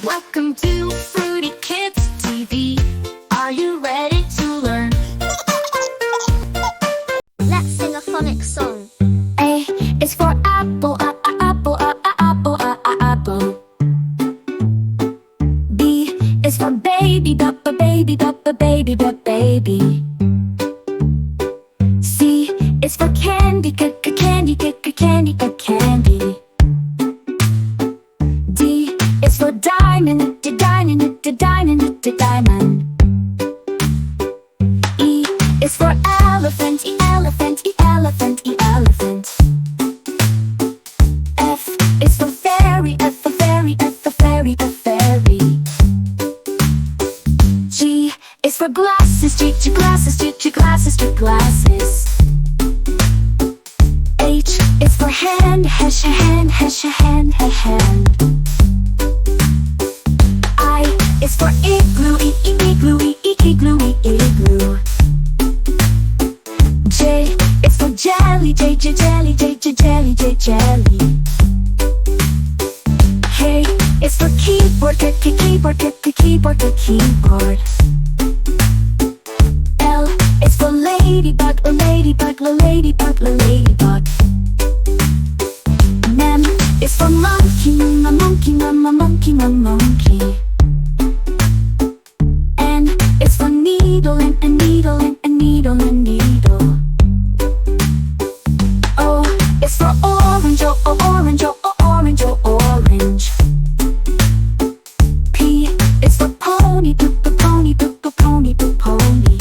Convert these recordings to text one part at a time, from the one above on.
Welcome to Fruity Kids TV. Are you ready to learn? Let's sing a phonics song. A is for apple, apple, apple, apple. B is for baby, baby, baby, baby. C is for candy, candy, candy, candy. D is for diamond, diamond, diamond, diamond. E is for elephant, elephant, elephant, elephant. F is for fairy, F for fairy, F for fairy, F fairy. G is for glasses, G glasses, G glasses, G glasses. H is for hand, hand, hand, hand. I is for igloo, igloo, igloo, igloo. J is for jelly, jelly, jelly, jelly, jelly. K is for keyboard, keyboard, keyboard, keyboard. L is for ladybug, ladybug, ladybug, ladybug. M is for monkey, monkey, monkey, monkey. N is for needle, and needle, and needle, and needle. O is for orange, orange, orange, orange. P is for pony, pony, pony, pony.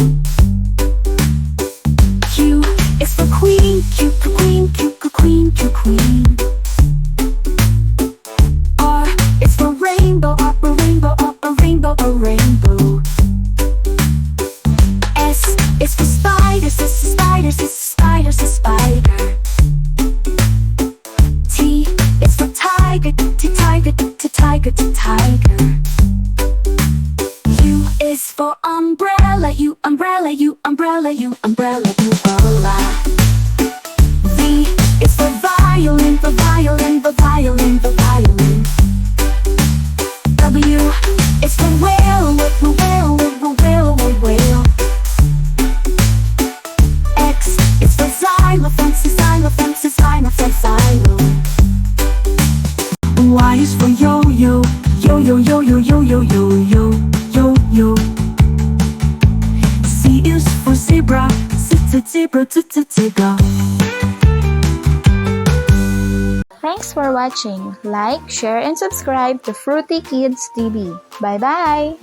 Q is for queen, queen, queen, queen. R is for rainbow, rainbow, rainbow, rainbow. S is for spiders, spiders, spiders, spider. T is for tiger, tiger, tiger, tiger. U is for umbrella, you umbrella, you umbrella, you umbrella, umbrella. V is for violin, for violin, for violin, for violin. W is for whale, whale, whale, whale. X is for xylophone, xylophone, xylophone, xylophone. Y is for yo-yo, yo-yo, yo-yo, yo-yo, yo-yo, yo-yo. C is for zebra, zebra, zebra. Thanks for watching. Like, share, and subscribe to Fruity Kids TV. Bye-bye!